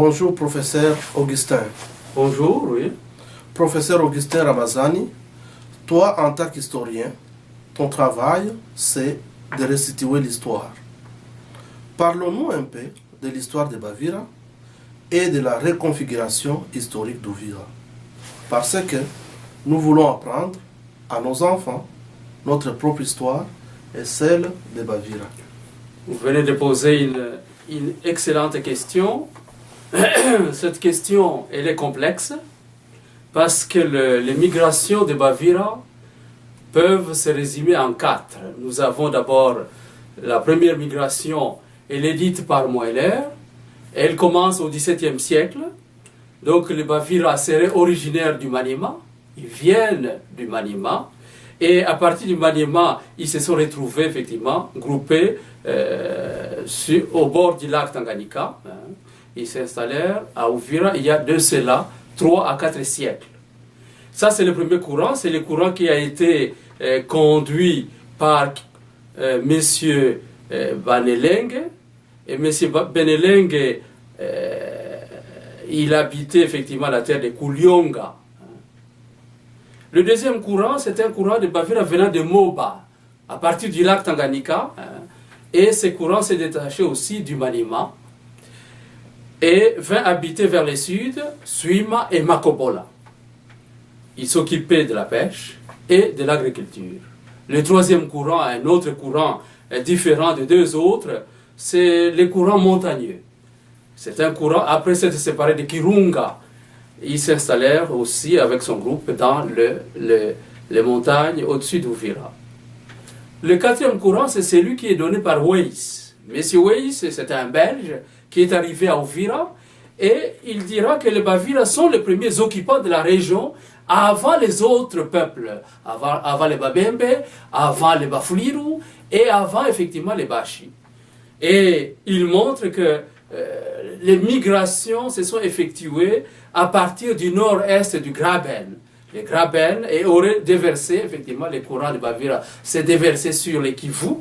Bonjour, professeur Augustin. Bonjour, oui. Professeur Augustin Ramazani, toi, en tant qu'historien, ton travail, c'est de restituer l'histoire. Parlons-nous un peu de l'histoire de Bavira et de la reconfiguration historique d'Uvira. Parce que nous voulons apprendre à nos enfants notre propre histoire et celle de Bavira. Vous venez de poser une excellente question. Cette question, elle est complexe parce que les migrations de Bavira peuvent se résumer en 4. Nous avons d'abord la première migration, elle est dite par Moeller. Elle commence au XVIIe siècle. Donc les Bavira seraient originaires du Maniema. Ils viennent du Maniema. Et à partir du Maniema, ils se sont retrouvés effectivement groupés au bord du lac Tanganyika. Ils s'installèrent à Uvira il y a de cela 3 à 4 siècles. Ça, c'est le premier courant. C'est le courant qui a été conduit par M. Banelenge. Et M. Banelenge, il habitait effectivement la terre de Kulyonga. Le deuxième courant, c'est un courant de Bavira venant de Moba, à partir du lac Tanganyika. Et ce courant s'est détaché aussi du Maniema et vint habiter vers le sud, Suima et Makobola. Ils s'occupaient de la pêche et de l'agriculture. Le troisième courant, un autre courant différent des deux autres, c'est le courant montagneux. C'est un courant, après s'être séparé de Kirunga, ils s'installèrent aussi avec son groupe dans les montagnes au-dessus d'Uvira. Le quatrième courant, c'est celui qui est donné par Weiss. Monsieur Weiss, c'est un Belge qui est arrivé à Uvira et il dira que les Bavira sont les premiers occupants de la région avant les autres peuples, avant les Babembe, avant les Bafuliru et avant effectivement les Bashi. Et il montre que les migrations se sont effectuées à partir du nord-est du Graben. Le Graben et aurait déversé, effectivement, les courants de Bavira s'est déversé sur les Kivu,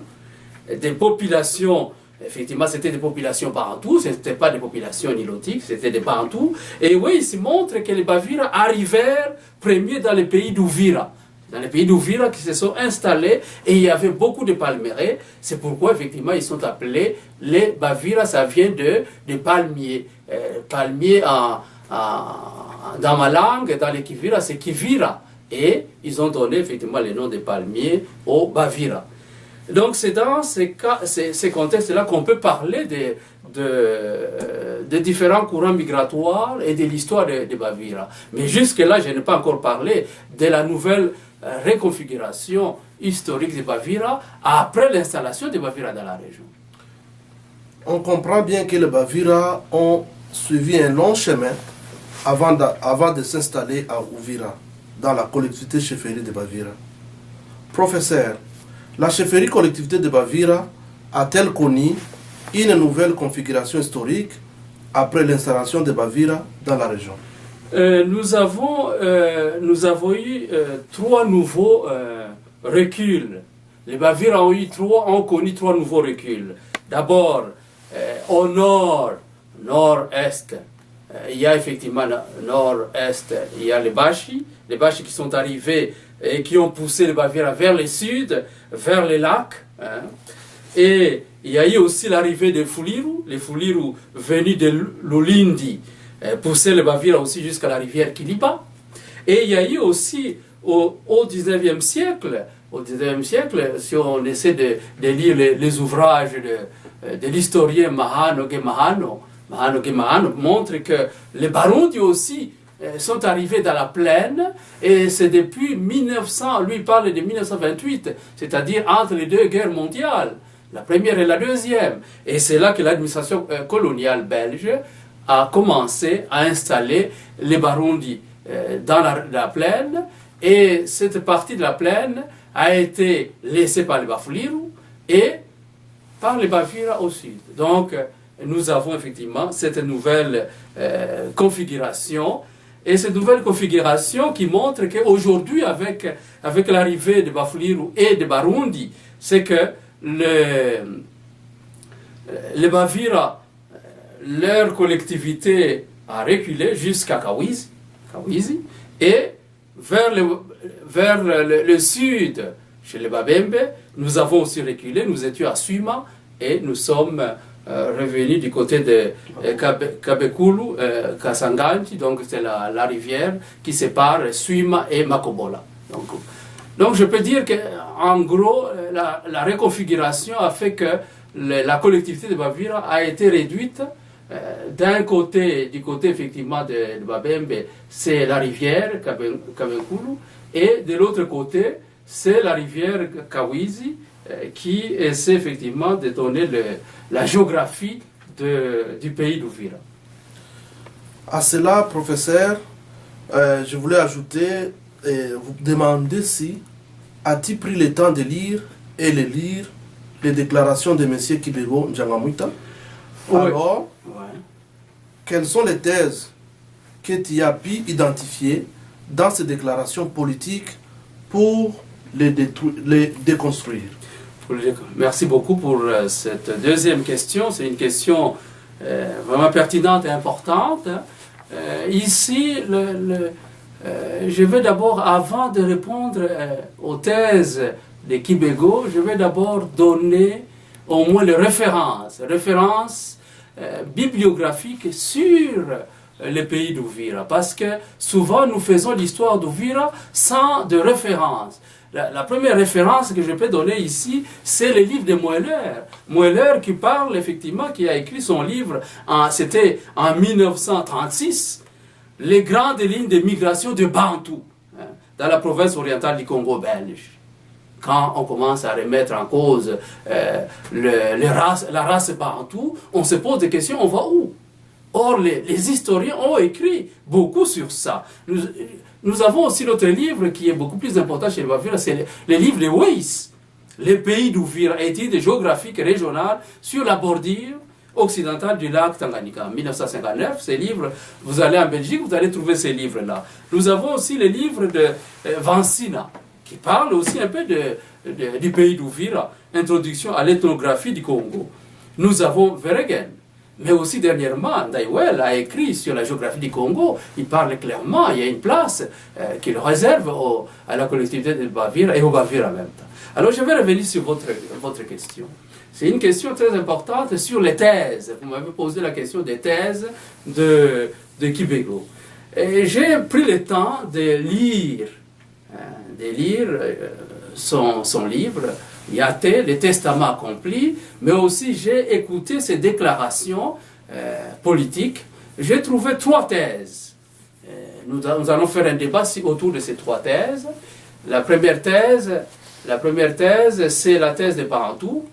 des populations, effectivement, c'était des populations bantoues, ce n'étaient pas des populations nilotiques, c'était des bantous. Et oui, il se montre que les Bavira arrivèrent premiers dans les pays d'Uvira. Dans les pays d'Uvira qui se sont installés et il y avait beaucoup de palmeraies. C'est pourquoi, effectivement, ils sont appelés les Bavira, ça vient de palmiers. Palmiers dans ma langue, dans les Kivira, c'est Kivira. Et ils ont donné, effectivement, le nom des palmiers aux Bavira. Donc, c'est dans ces contextes-là qu'on peut parler de différents courants migratoires et de l'histoire de Bavira. Mais jusque-là, je n'ai pas encore parlé de la nouvelle reconfiguration historique de Bavira après l'installation de Bavira dans la région. On comprend bien que les Bavira ont suivi un long chemin avant de s'installer à Uvira, dans la collectivité chefferie de Bavira. Professeur, la chefferie collectivité de Bavira a-t-elle connu une nouvelle configuration historique après l'installation de Bavira dans la région? Nous avons eu 3 nouveaux reculs. Les Bavira ont connu 3 nouveaux reculs. D'abord, au nord-est, il y a effectivement nord-est, il y a les Bashi qui sont arrivés et qui ont poussé les Bavira vers le sud, vers les lacs. Et il y a eu aussi l'arrivée des Fuliru, les Fuliru venus de l'Olindi, poussaient les Bavira aussi jusqu'à la rivière Kiliba. Et il y a eu aussi au XIXe siècle, si on essaie de lire les ouvrages de l'historien Mahano Gemahano montre que les Barundi aussi sont arrivés dans la plaine, et c'est depuis 1900, lui parle de 1928, c'est-à-dire entre les 2 guerres mondiales, la première et la deuxième. Et c'est là que l'administration coloniale belge a commencé à installer les Barundi dans la plaine, et cette partie de la plaine a été laissée par les Bafuliru et par les Bavira au sud. Donc, nous avons effectivement cette nouvelle configuration, et cette nouvelle configuration qui montre qu'aujourd'hui, avec l'arrivée de Bafuliru et de Barundi, c'est que les Bavira leur collectivité a reculé jusqu'à Kawizi, et vers le sud, chez les Babembe, nous avons aussi reculé, nous étions à Suima, et nous sommes revenus du côté de Kabekulu, Kasanganji, donc c'est la rivière qui sépare Suima et Makobola. Donc je peux dire qu'en gros, la reconfiguration a fait que la collectivité de Bavira a été réduite. D'un côté, du côté effectivement de Babembe, c'est la rivière Kabekulu, et de l'autre côté, c'est la rivière Kawizi qui essaie effectivement de donner la géographie du pays d'Uvira. À cela, professeur, je voulais ajouter et vous demander si a-t-il pris le temps de lire et de lire les déclarations de M. Kibego Njangamwita. Oui. Alors, Ouais. quelles sont les thèses que tu as pu identifier dans ces déclarations politiques pour les déconstruire? Merci beaucoup pour cette deuxième question. C'est une question vraiment pertinente et importante. Ici, je vais d'abord, avant de répondre aux thèses de Kibego, je vais d'abord donner au moins les références bibliographiques sur le pays d'Uvira. Parce que souvent, nous faisons l'histoire d'Uvira sans de référence. La première référence que je peux donner ici, c'est le livre de Moeller. Moeller qui parle effectivement, qui a écrit son livre, c'était en 1936, Les grandes lignes de migration de Bantou, dans la province orientale du Congo belge. Quand on commence à remettre en cause la race Bantou, on se pose des questions, on va où? Or, les historiens ont écrit beaucoup sur ça. Nous avons aussi notre livre qui est beaucoup plus important chez les Bavira, c'est le livre de Weiss, Les pays d'Uvira, études géographiques et régionales sur la bordure occidentale du lac Tanganyika. En 1959, ces livres, vous allez en Belgique, vous allez trouver ces livres-là. Nous avons aussi le livre de Vansina, qui parle aussi un peu du pays d'Uvira, Introduction à l'ethnographie du Congo. Nous avons Veregen, mais aussi dernièrement, Daiwel a écrit sur la géographie du Congo. Il parle clairement, il y a une place qu'il réserve à la collectivité de Bavira et au Bavira en même temps. Alors je vais revenir sur votre question. C'est une question très importante sur les thèses. Vous m'avez posé la question des thèses de Kibego. Et j'ai pris le temps de lire son livre, Yaté, le testament accompli, mais aussi j'ai écouté ses déclarations politiques. J'ai trouvé 3 thèses. Nous allons faire un débat autour de ces 3 thèses. La première thèse, c'est la thèse de Bantou.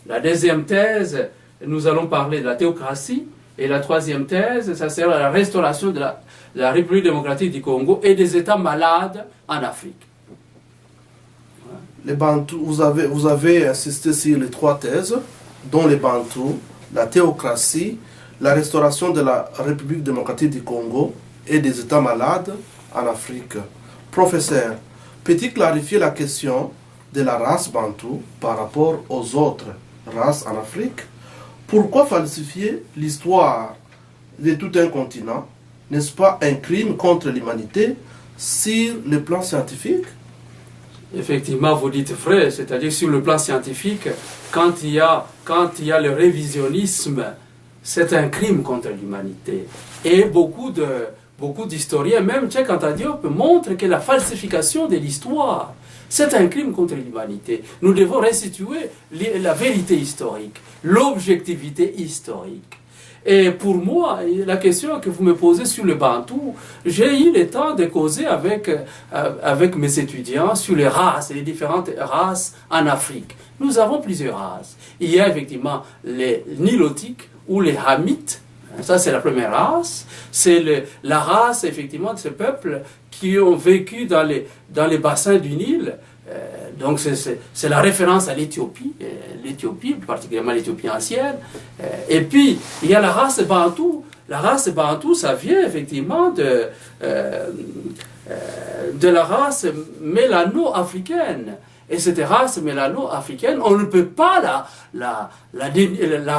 La deuxième thèse, nous allons parler de la théocratie. Et la troisième thèse, ça sera la restauration de la République démocratique du Congo et des États malades en Afrique. Les Bantous, vous avez insisté sur les 3 thèses, dont les Bantous, la théocratie, la restauration de la République démocratique du Congo et des États malades en Afrique. Professeur, peux-tu clarifier la question de la race Bantou par rapport aux autres races en Afrique? Pourquoi falsifier l'histoire de tout un continent? N'est-ce pas un crime contre l'humanité sur le plan scientifique? Effectivement, vous dites vrai, c'est-à-dire sur le plan scientifique, quand il y a le révisionnisme, c'est un crime contre l'humanité. Et beaucoup d'historiens, même Cheikh Anta Diop, montrent que la falsification de l'histoire, c'est un crime contre l'humanité. Nous devons restituer la vérité historique, l'objectivité historique. Et pour moi, la question que vous me posez sur le Bantou, j'ai eu le temps de causer avec mes étudiants sur les races, les différentes races en Afrique. Nous avons plusieurs races. Il y a effectivement les Nilotiques ou les Hamites. Ça, c'est la première race. C'est la race, effectivement, de ces peuples qui ont vécu dans les bassins du Nil. Donc c'est la référence à l'Éthiopie, particulièrement l'Éthiopie ancienne. Et puis, il y a la race Bantou. La race Bantou, ça vient effectivement de la race mélano-africaine. Et cette race mélano-africaine, on ne peut pas la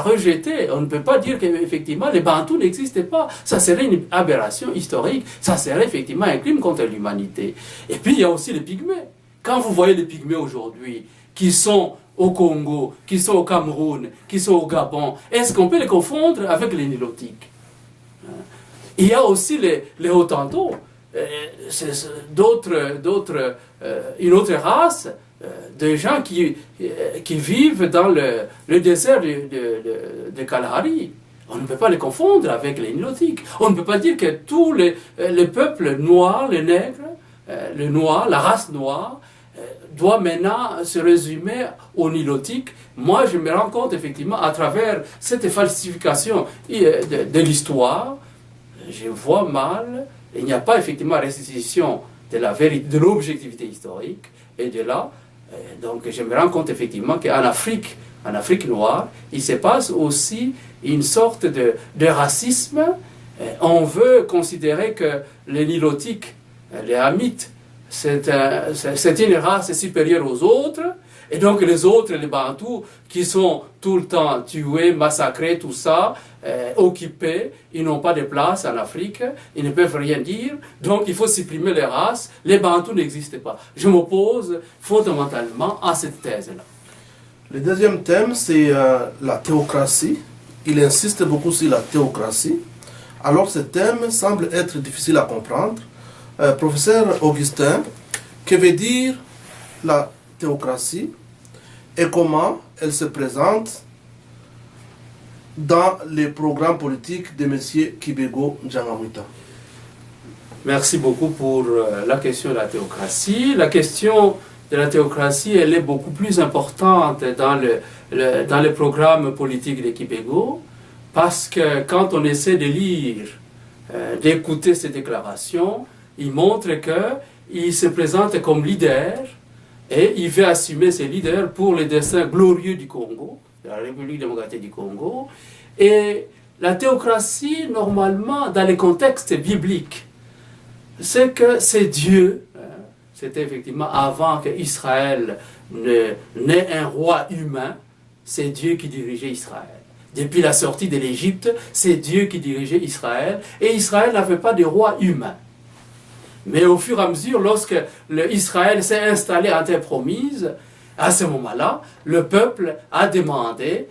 rejeter. On ne peut pas dire qu'effectivement les Bantous n'existaient pas. Ça serait une aberration historique. Ça serait effectivement un crime contre l'humanité. Et puis il y a aussi les Pygmées. Quand vous voyez les Pygmées aujourd'hui, qui sont au Congo, qui sont au Cameroun, qui sont au Gabon, est-ce qu'on peut les confondre avec les Nilotiques? Il y a aussi les Hottentots, une autre race de gens qui vivent dans le désert de Kalahari. On ne peut pas les confondre avec les Nilotiques. On ne peut pas dire que tous les peuples noirs, les nègres, le noir, la race noire, doit maintenant se résumer aux Nilotiques. Moi, je me rends compte effectivement à travers cette falsification de l'histoire, je vois mal, il n'y a pas effectivement restitution de la vérité, de l'objectivité historique, et de là, donc je me rends compte effectivement qu'en Afrique noire, il se passe aussi une sorte de racisme. On veut considérer que les Nilotiques, les Hamites, c'est une race supérieure aux autres, et donc les autres, les Bantous, qui sont tout le temps tués, massacrés, tout ça, occupés, ils n'ont pas de place en Afrique, ils ne peuvent rien dire, donc il faut supprimer les races, les Bantous n'existent pas. Je m'oppose fondamentalement à cette thèse-là. Le deuxième thème, c'est la théocratie. Il insiste beaucoup sur la théocratie. Alors ce thème semble être difficile à comprendre. Professeur Augustin, que veut dire la théocratie et comment elle se présente dans les programmes politiques de M. Kibego Njanga-Mwita? Merci beaucoup pour la question de la théocratie. La question de la théocratie, elle est beaucoup plus importante dans les programmes politiques de Kibego, parce que quand on essaie de lire, d'écouter ces déclarations, il montre qu'il se présente comme leader et il veut assumer ses leaders pour le destin glorieux du Congo, de la République démocratique du Congo. Et la théocratie, normalement, dans les contextes bibliques, c'est que c'est Dieu, c'était effectivement avant qu'Israël n'ait un roi humain, c'est Dieu qui dirigeait Israël. Depuis la sortie de l'Égypte, c'est Dieu qui dirigeait Israël, et Israël n'avait pas de roi humain. Mais au fur et à mesure, lorsque Israël s'est installé en terre promise, à ce moment-là, le peuple a demandé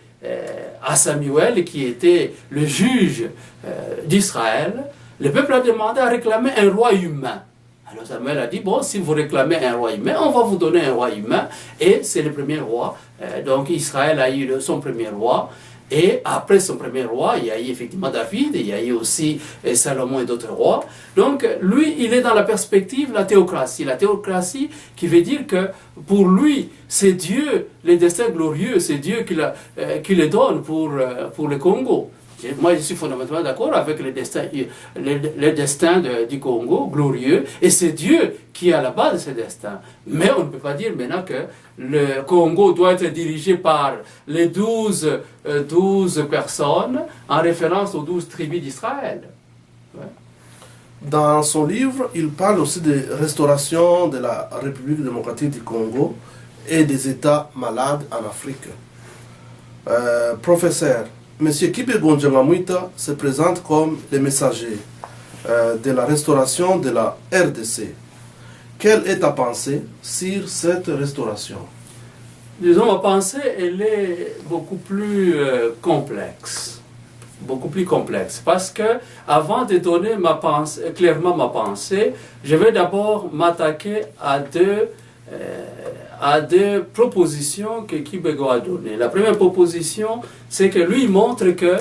à Samuel, qui était le juge d'Israël, le peuple a demandé à réclamer un roi humain. Alors Samuel a dit, bon, si vous réclamez un roi humain, on va vous donner un roi humain, et c'est le premier roi. Donc Israël a eu son premier roi. Et après son premier roi, il y a eu effectivement David, il y a eu aussi Salomon et d'autres rois. Donc lui, il est dans la perspective de la théocratie. La théocratie qui veut dire que pour lui, c'est Dieu, les destins glorieux, c'est Dieu qui les donne pour le Congo. Moi, je suis fondamentalement d'accord avec le destin du Congo, glorieux, et c'est Dieu qui est à la base de ce destin. Mais on ne peut pas dire maintenant que le Congo doit être dirigé par les 12 personnes, en référence aux 12 tribus d'Israël. Ouais. Dans son livre, il parle aussi de restauration de la République démocratique du Congo et des États malades en Afrique. Professeur, M. Kibego Njanga-Mwita se présente comme le messager de la restauration de la RDC. Quelle est ta pensée sur cette restauration? Disons, ma pensée, elle est beaucoup plus complexe. Beaucoup plus complexe. Parce que, avant de donner clairement ma pensée, je vais d'abord m'attaquer à deux propositions que Kibego a données. La première proposition, c'est que lui montre que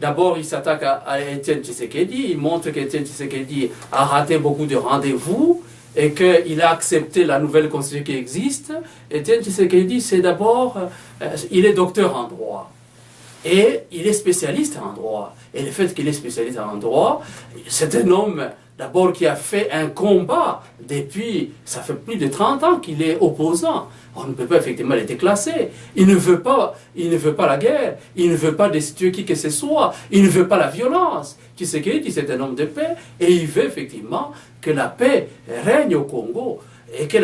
d'abord il s'attaque à Étienne Tshisekedi, il montre qu'Étienne Tshisekedi a raté beaucoup de rendez-vous et qu'il a accepté la nouvelle constitution qui existe. Étienne Tshisekedi, c'est d'abord, il est docteur en droit. Et il est spécialiste en droit. Et le fait qu'il est spécialiste en droit, c'est un homme d'abord qui a fait un combat depuis, ça fait plus de 30 ans qu'il est opposant. On ne peut pas effectivement le déclasser. Il ne veut pas la guerre, il ne veut pas destituer qui que ce soit, il ne veut pas la violence. Tshisekedi, c'est un homme de paix et il veut effectivement que la paix règne au Congo. et que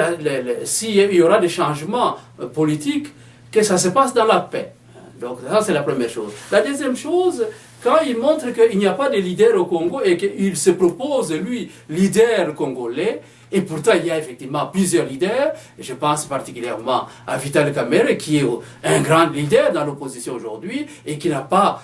s'il y aura des changements politiques, que ça se passe dans la paix. Donc ça, c'est la première chose. La deuxième chose, quand il montre qu'il n'y a pas de leader au Congo et qu'il se propose, lui, leader congolais, et pourtant il y a effectivement plusieurs leaders, je pense particulièrement à Vital Kamerhe, qui est un grand leader dans l'opposition aujourd'hui, et qui n'a pas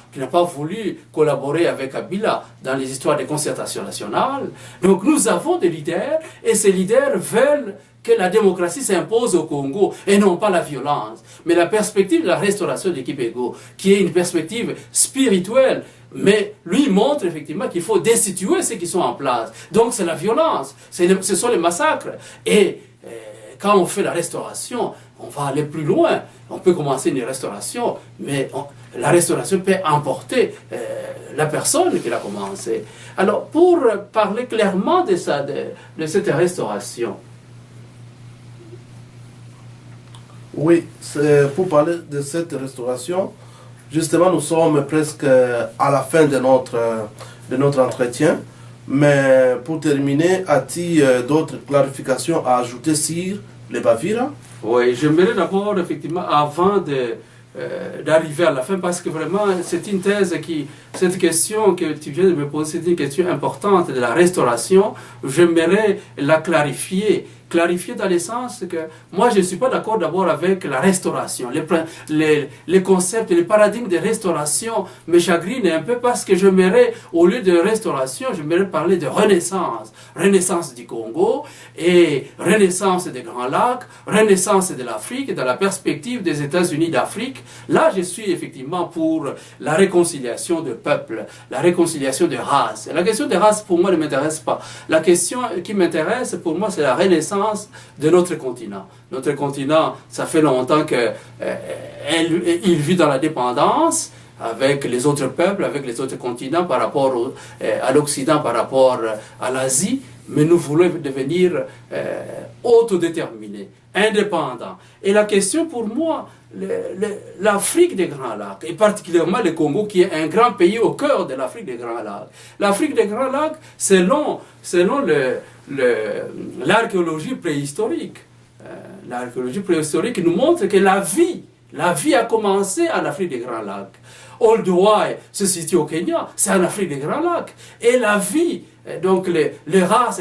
voulu collaborer avec Kabila dans les histoires de concertation nationale. Donc nous avons des leaders, et ces leaders veulent que la démocratie s'impose au Congo et non pas la violence. Mais la perspective de la restauration de Kipego, qui est une perspective spirituelle, mais lui montre effectivement qu'il faut destituer ceux qui sont en place. Donc c'est la violence, ce sont les massacres. Et quand on fait la restauration, on va aller plus loin. On peut commencer une restauration, mais la restauration peut emporter la personne qui l'a commencé. Alors pour parler clairement de cette restauration, oui, pour parler de cette restauration, justement, nous sommes presque à la fin de notre entretien. Mais pour terminer, as-tu d'autres clarifications à ajouter sur les Bavira? Oui, j'aimerais d'abord, effectivement, avant d'arriver à la fin, parce que vraiment, c'est une thèse cette question que tu viens de me poser, c'est une question importante de la restauration. J'aimerais la clarifier dans le sens que moi je ne suis pas d'accord d'abord avec la restauration. Les concepts, les paradigmes de restauration me chagrinent un peu parce que j'aimerais, au lieu de restauration, j'aimerais parler de renaissance. Renaissance du Congo et renaissance des Grands Lacs, renaissance de l'Afrique dans la perspective des États-Unis d'Afrique. Là, je suis effectivement pour la réconciliation de peuples, la réconciliation de races. La question des races, pour moi, ne m'intéresse pas. La question qui m'intéresse, pour moi, c'est la renaissance de notre continent. Notre continent, ça fait longtemps qu'il vit dans la dépendance avec les autres peuples, avec les autres continents par rapport à l'Occident, par rapport à l'Asie, mais nous voulons devenir autodéterminés, indépendants. Et la question pour moi, l'Afrique des Grands Lacs, et particulièrement le Congo, qui est un grand pays au cœur de l'Afrique des Grands Lacs. L'Afrique des Grands Lacs, selon l'archéologie préhistorique, l'archéologie préhistorique nous montre que la vie a commencé en Afrique des Grands Lacs. Old Wye se situe au Kenya, c'est en Afrique des Grands Lacs. Et la vie, donc les races,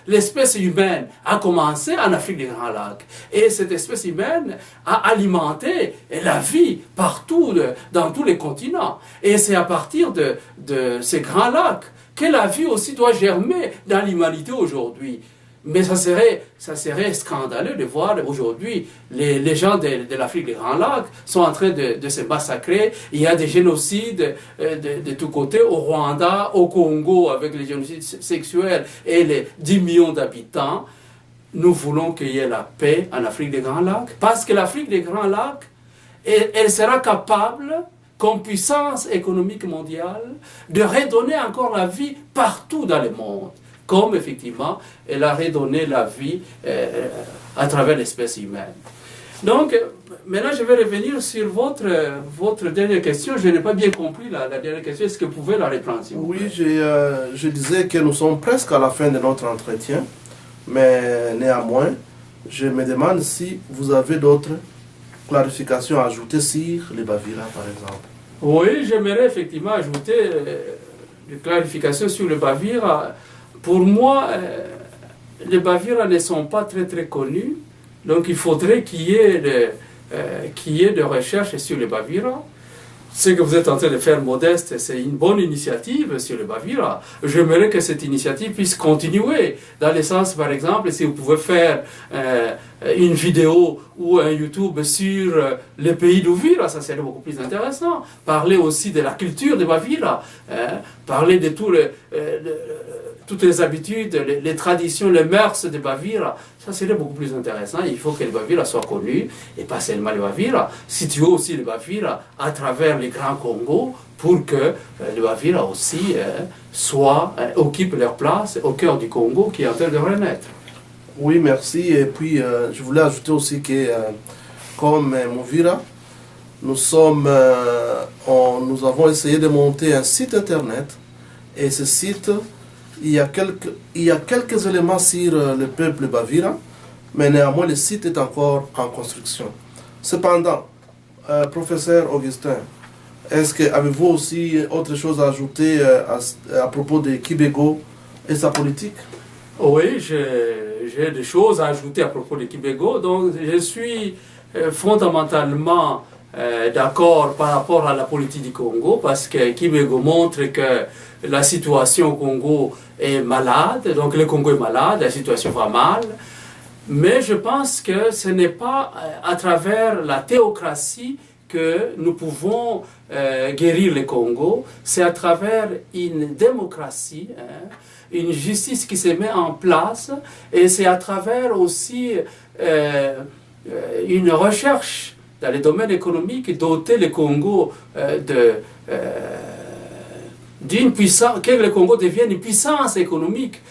l'espèce humaine a commencé en Afrique des Grands Lacs. Et cette espèce humaine a alimenté la vie partout, dans tous les continents. Et c'est à partir de ces Grands Lacs que la vie aussi doit germer dans l'humanité aujourd'hui. Mais ça serait scandaleux de voir aujourd'hui les gens de l'Afrique des Grands Lacs sont en train de se massacrer. Il y a des génocides de tous côtés, au Rwanda, au Congo, avec les génocides sexuels et les 10 millions d'habitants. Nous voulons qu'il y ait la paix en Afrique des Grands Lacs, parce que l'Afrique des Grands Lacs, elle sera capable, comme puissance économique mondiale, de redonner encore la vie partout dans le monde. Comme effectivement, elle a redonné la vie à travers l'espèce humaine. Donc, maintenant, je vais revenir sur votre dernière question. Je n'ai pas bien compris la dernière question. Est-ce que vous pouvez la reprendre, s'il vous plaît? Oui, je disais que nous sommes presque à la fin de notre entretien, mais néanmoins, je me demande si vous avez d'autres clarifications à ajouter sur les Bavira, par exemple. Oui, j'aimerais effectivement ajouter des clarifications sur les Bavira. Pour moi, les Bavira ne sont pas très très connus, donc il faudrait qu'il y ait de recherches sur les Bavira. Ce que vous êtes en train de faire, Modeste, c'est une bonne initiative sur les Bavira. J'aimerais que cette initiative puisse continuer, dans le sens, par exemple, si vous pouvez faire une vidéo ou un YouTube sur le pays d'Uvira, ça serait beaucoup plus intéressant. Parler aussi de la culture de Bavira, parler de toutes les habitudes, les traditions, les mœurs de Bavira, ça serait beaucoup plus intéressant. Il faut que les Bavira soient connus, et pas seulement les Bavira, situer aussi les Bavira à travers les grands Congo, pour que les Bavira aussi occupent leur place au cœur du Congo qui est en train de renaître. Oui, merci. Et puis, je voulais ajouter aussi que, comme Mouvira, nous avons essayé de monter un site internet, et ce site, il y a quelques éléments sur le peuple Bavira, mais néanmoins le site est encore en construction. Cependant, professeur Augustin, est-ce que avez-vous aussi autre chose à ajouter à propos de Kibego et sa politique? Oui, j'ai des choses à ajouter à propos de Kibego. Donc, je suis fondamentalement d'accord par rapport à la politique du Congo, parce que Kibego montre que la situation au Congo est malade, donc le Congo est malade, la situation va mal. Mais je pense que ce n'est pas à travers la théocratie que nous pouvons guérir le Congo, c'est à travers une démocratie, une justice qui se met en place, et c'est à travers aussi une recherche dans les domaines économiques, doter le Congo d'une puissance, que le Congo devienne une puissance économique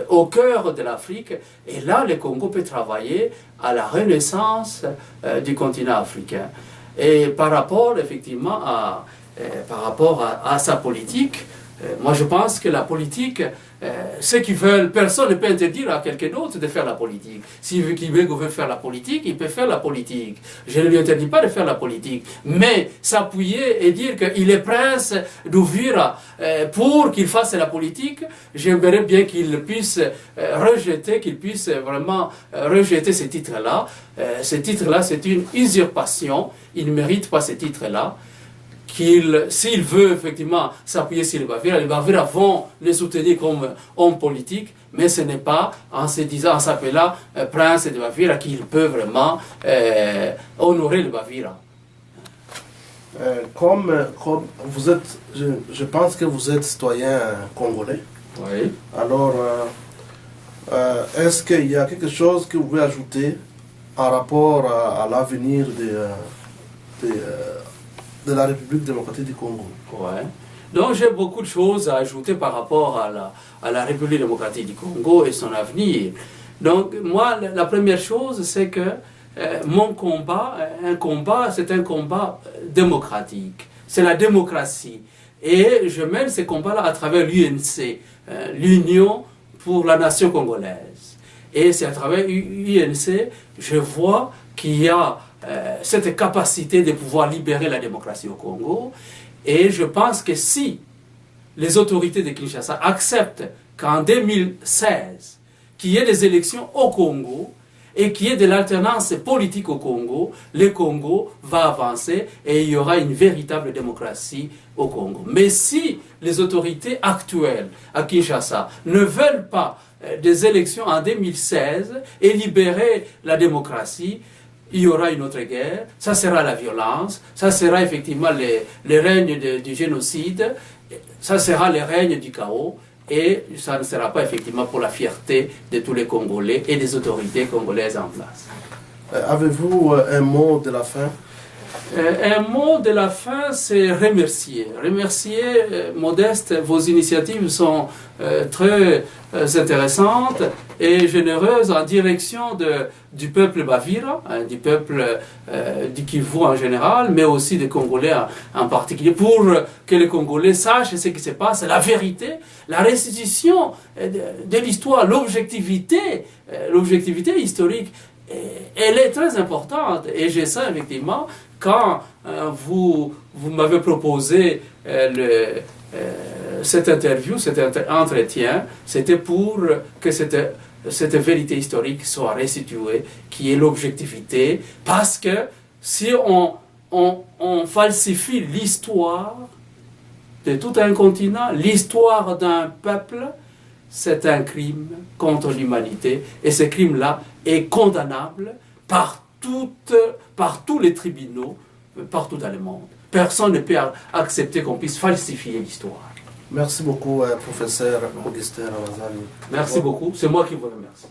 au cœur de l'Afrique, et là le Congo peut travailler à la renaissance du continent africain. Et par rapport effectivement à sa politique, moi je pense que la politique, ceux qui veulent, personne ne peut interdire à quelqu'un d'autre de faire la politique. Si Kibego veut faire la politique, il peut faire la politique. Je ne lui interdis pas de faire la politique. Mais s'appuyer et dire qu'il est prince d'Uvira pour qu'il fasse la politique, j'aimerais bien qu'il puisse rejeter, qu'il puisse vraiment rejeter ce titre-là. Ce titre-là, c'est une usurpation. Il ne mérite pas ce titre-là. S'il veut effectivement s'appuyer sur les Bavira vont le soutenir comme homme politique, mais ce n'est pas en s'appelant prince de Bavira qu'il peut vraiment honorer le Bavira. Comme vous êtes, je pense que vous êtes citoyen congolais. Oui. Alors, est-ce qu'il y a quelque chose que vous pouvez ajouter en rapport à l'avenir de la République démocratique du Congo? Ouais. Donc j'ai beaucoup de choses à ajouter par rapport à la République démocratique du Congo et son avenir. Donc moi, la première chose, c'est que mon combat, c'est un combat démocratique. C'est la démocratie. Et je mène ces combats-là à travers l'UNC, l'Union pour la nation congolaise. Et c'est à travers l'UNC, je vois qu'il y a cette capacité de pouvoir libérer la démocratie au Congo. Et je pense que si les autorités de Kinshasa acceptent qu'en 2016, qu'il y ait des élections au Congo et qu'il y ait de l'alternance politique au Congo, le Congo va avancer et il y aura une véritable démocratie au Congo. Mais si les autorités actuelles à Kinshasa ne veulent pas des élections en 2016 et libérer la démocratie, il y aura une autre guerre, ça sera la violence, ça sera effectivement le règne du génocide, ça sera le règne du chaos, et ça ne sera pas effectivement pour la fierté de tous les Congolais et des autorités congolaises en place. Avez-vous un mot de la fin? Un mot de la fin, c'est remercier. Remercier, Modeste, vos initiatives sont très intéressantes et généreuses en direction du peuple Bavira, du peuple du Kivu en général, mais aussi des Congolais en particulier, pour que les Congolais sachent ce qui se passe, la vérité, la restitution de l'histoire, l'objectivité historique. Elle est très importante et j'ai ça effectivement quand vous m'avez proposé cette interview, cet entretien, c'était pour que cette vérité historique soit restituée, qui est l'objectivité, parce que si on falsifie l'histoire de tout un continent, l'histoire d'un peuple, c'est un crime contre l'humanité, et ce crime-là est condamnable par tous les tribunaux, partout dans le monde. Personne ne peut accepter qu'on puisse falsifier l'histoire. Merci beaucoup, professeur Augustin Ramazani. Merci beaucoup, c'est moi qui vous remercie.